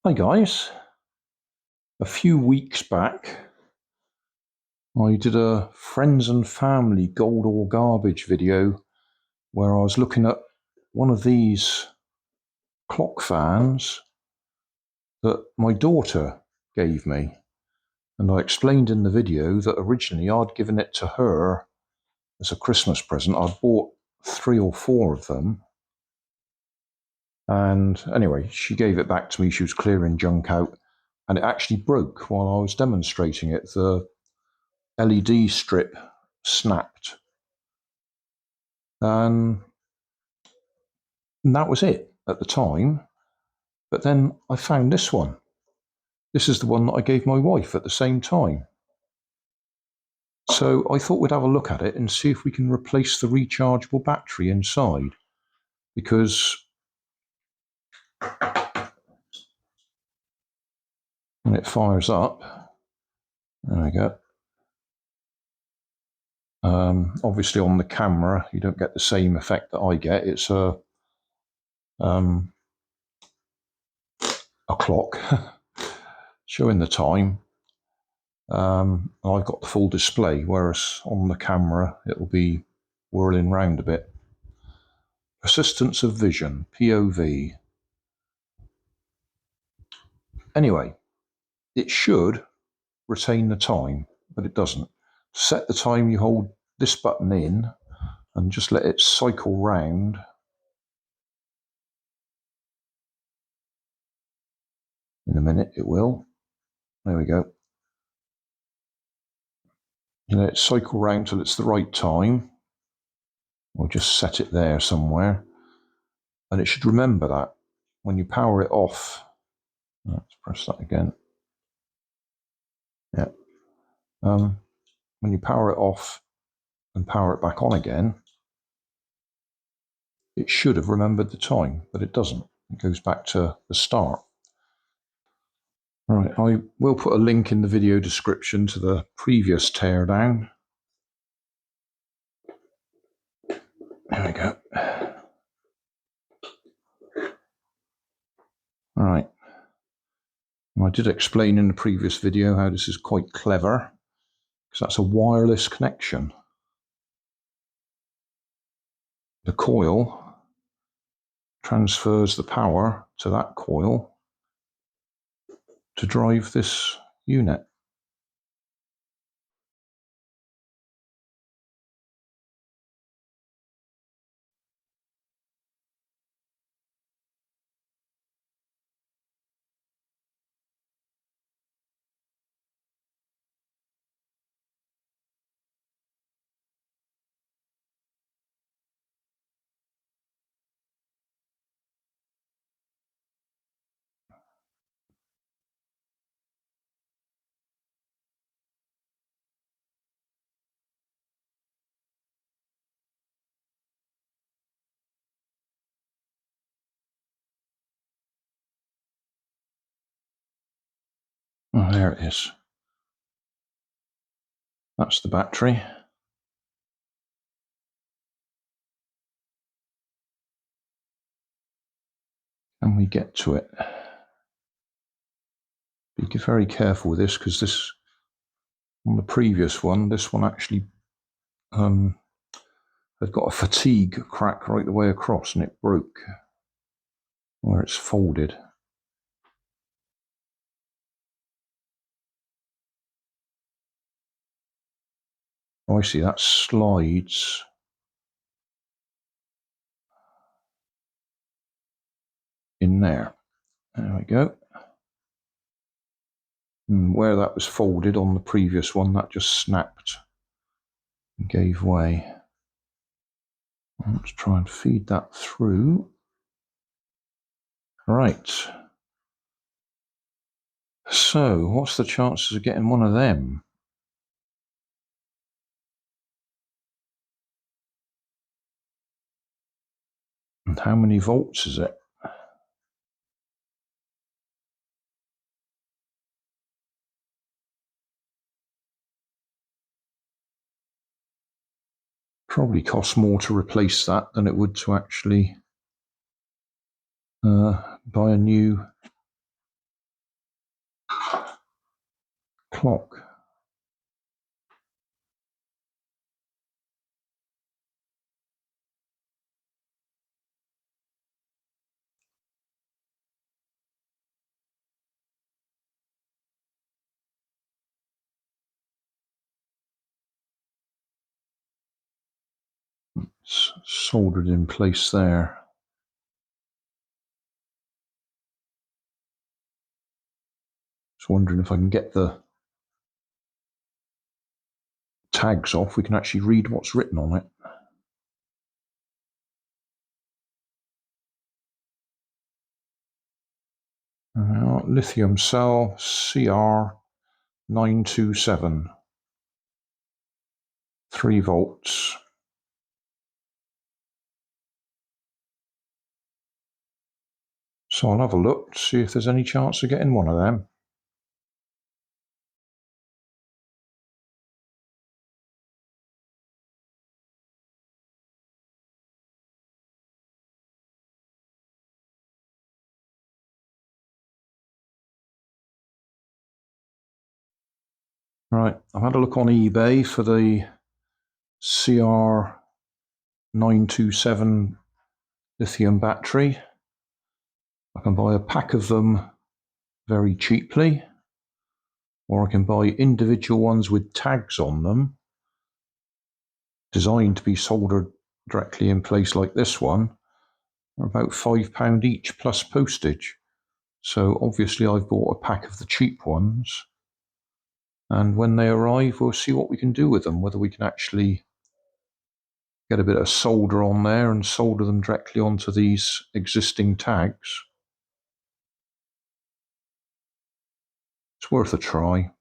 Hi guys, a few weeks back I did a friends and family gold or garbage video where I was looking at one of these clock fans that my daughter gave me, and I explained in the video that originally I'd given it to her as a Christmas present. I'd bought 3 or 4 of them, and anyway she gave it back to me. She was clearing junk out and it actually broke while I was demonstrating it. The LED strip snapped, and that was it at the time. But then I found this one. This is the one that I gave my wife at the same time. So I thought we'd have a look at it and see if we can replace the rechargeable battery inside, because when it fires up, there we go. Obviously on the camera you don't get the same effect that I get. It's a clock showing the time. I've got the full display, whereas on the camera it'll be whirling round a bit. Persistence of vision, POV. Anyway, it should retain the time, but it doesn't. To set the time, you hold this button in and just let it cycle round. In a minute it will. There we go. You let it cycle round till it's the right time. We'll just set it there somewhere. And it should remember that when you power it off. Let's press that again. Yeah. When you power it off and power it back on again, it should have remembered the time, but it doesn't. It goes back to the start. Right, I will put a link in the video description to the previous teardown. There we go. Right. I did explain in the previous video how this is quite clever, because that's a wireless connection. The coil transfers the power to that coil to drive this unit. Oh, there it is. That's the battery. And we get to it. Be very careful with this, because this, on the previous one, this one actually had got a fatigue crack right the way across, and it broke where it's folded. Oh, I see, that slides in there. There we go. And where that was folded on the previous one, that just snapped and gave way. Let's try and feed that through. Right. So, what's the chances of getting one of them? And how many volts is it? Probably costs more to replace that than it would to actually buy a new clock. It's soldered in place there. Just wondering if I can get the tags off, we can actually read what's written on it. Lithium cell CR927, 3 volts. So I'll have a look to see if there's any chance of getting one of them. Right, I've had a look on eBay for the CR927 lithium battery. I can buy a pack of them very cheaply, or I can buy individual ones with tags on them, designed to be soldered directly in place like this one. They're about £5 each plus postage. So obviously I've bought a pack of the cheap ones, and when they arrive we'll see what we can do with them, whether we can actually get a bit of solder on there and solder them directly onto these existing tags. It's worth a try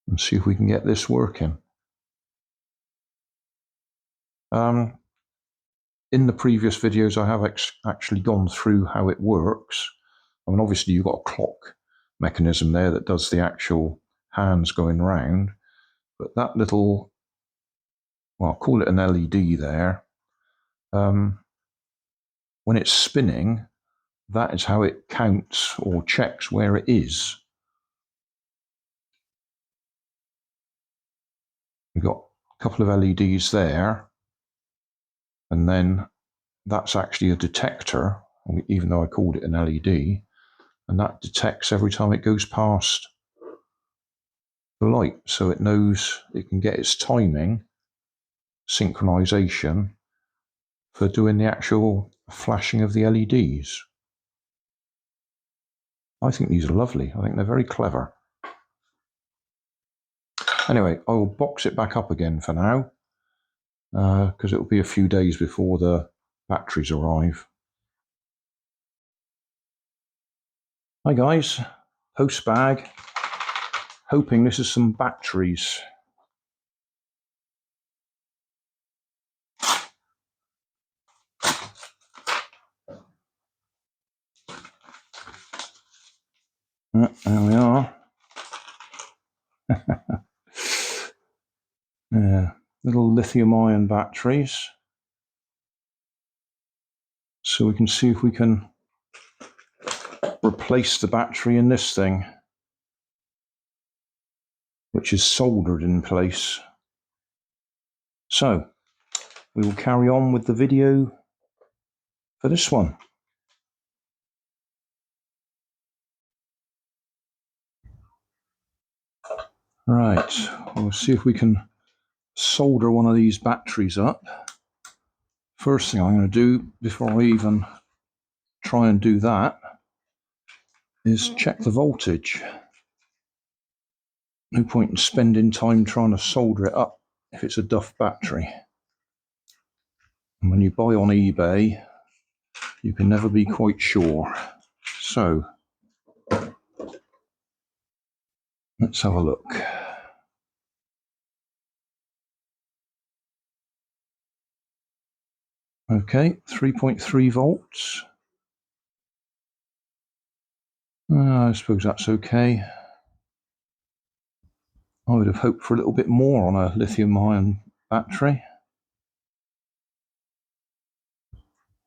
and see if we can get this working. In the previous videos I have actually gone through how it works. I mean, obviously you've got a clock mechanism there that does the actual hands going round, but that little, well, I'll call it an LED there, when it's spinning, that is how it counts or checks where it is. We've got a couple of LEDs there, and then that's actually a detector, even though I called it an LED, and that detects every time it goes past the light, so it knows it can get its timing synchronization for doing the actual flashing of the LEDs. I think these are lovely. I think they're very clever. Anyway, I will box it back up again for now, because it will be a few days before the batteries arrive. Hi guys, post bag. Hoping this is some batteries. There we are. Yeah, little lithium-ion batteries. So we can see if we can replace the battery in this thing, which is soldered in place. So we will carry on with the video for this one. Right, we'll see if we can solder one of these batteries up. First thing I'm going to do before I even try and do that is check the voltage. No point in spending time trying to solder it up if it's a duff battery. And when you buy on eBay, you can never be quite sure. So let's have a look. Okay, 3.3 volts. I suppose that's okay. I would have hoped for a little bit more on a lithium-ion battery.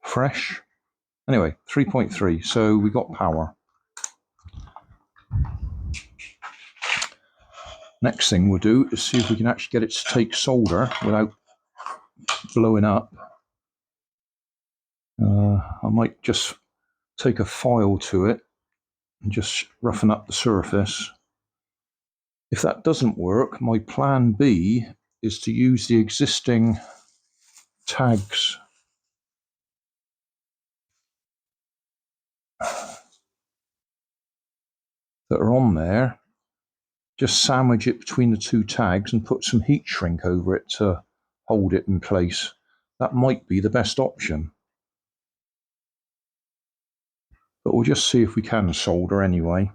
Fresh. Anyway, 3.3, so we got power. Next thing we'll do is see if we can actually get it to take solder without blowing up. I might just take a file to it and just roughen up the surface. If that doesn't work, my plan B is to use the existing tags that are on there, just sandwich it between the two tags and put some heat shrink over it to hold it in place. That might be the best option. But we'll just see if we can solder anyway.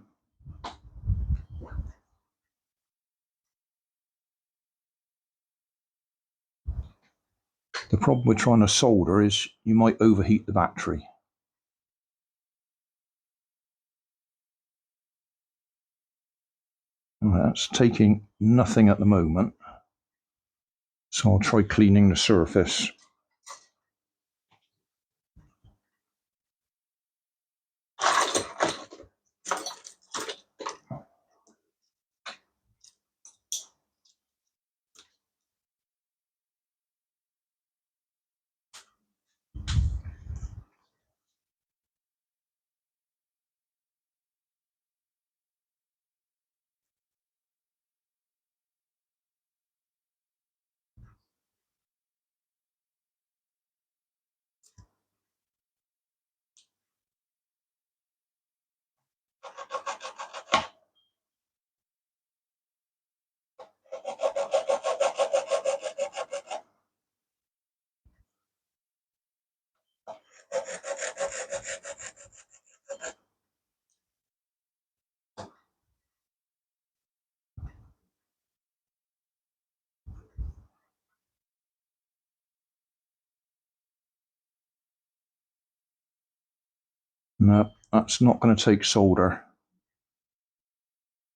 The problem with trying to solder is you might overheat the battery. That's taking nothing at the moment, so I'll try cleaning the surface. No, that's not going to take solder,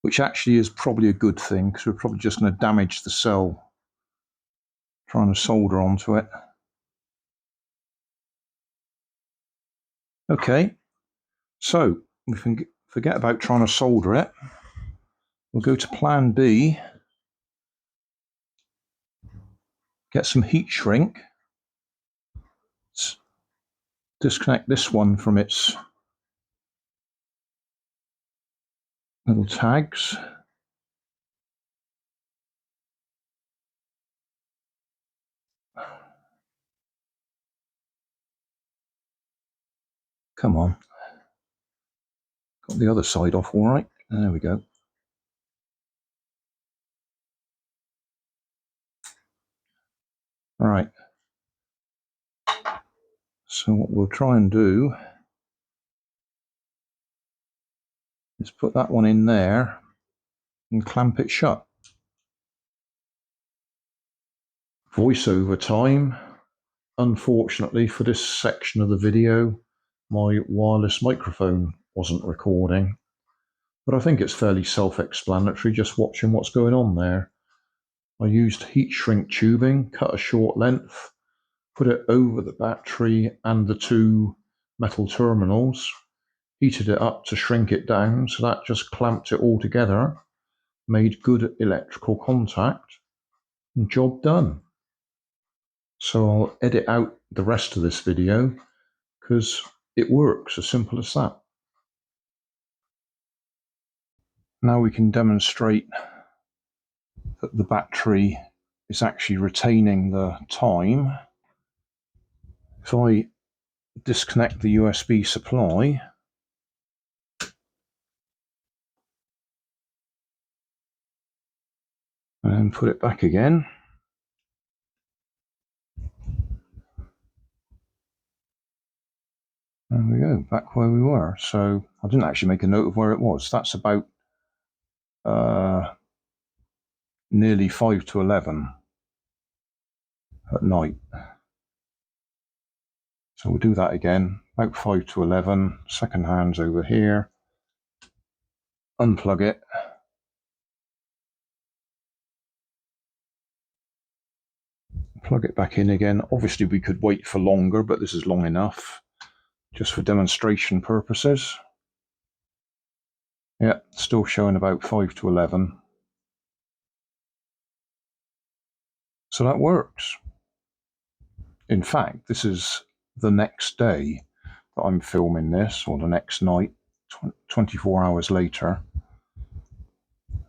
which actually is probably a good thing, because we're probably just going to damage the cell trying to solder onto it. Okay, so we can forget about trying to solder it. We'll go to plan B, get some heat shrink, disconnect this one from its little tags. Come on. Got the other side off all right. There we go. All right. So what we'll try and do is put that one in there and clamp it shut. Voiceover time. Unfortunately for this section of the video, my wireless microphone wasn't recording, but I think it's fairly self-explanatory just watching what's going on there. I used heat shrink tubing, cut a short length, put it over the battery and the two metal terminals, heated it up to shrink it down, so that just clamped it all together, made good electrical contact, and job done. So I'll edit out the rest of this video because it works, as simple as that. Now we can demonstrate that the battery is actually retaining the time. If I disconnect the USB supply and put it back again, there we go, back where we were. So I didn't actually make a note of where it was. That's about nearly 5 to 11 at night. So we'll do that again, about 5 to 11, second hand's over here, unplug it, plug it back in again. Obviously we could wait for longer, but this is long enough, just for demonstration purposes. Yeah, still showing about 5 to 11. So that works. In fact, this is the next day that I'm filming this, or the next night, 24 hours later,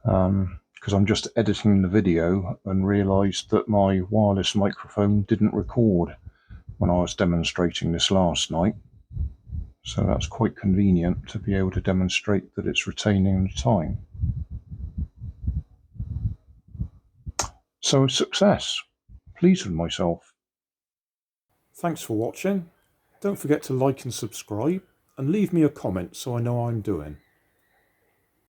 because I'm just editing the video and realised that my wireless microphone didn't record when I was demonstrating this last night. So that's quite convenient to be able to demonstrate that it's retaining the time. So a success. Pleased with myself. Thanks for watching. Don't forget to like and subscribe, and leave me a comment so I know how I'm doing.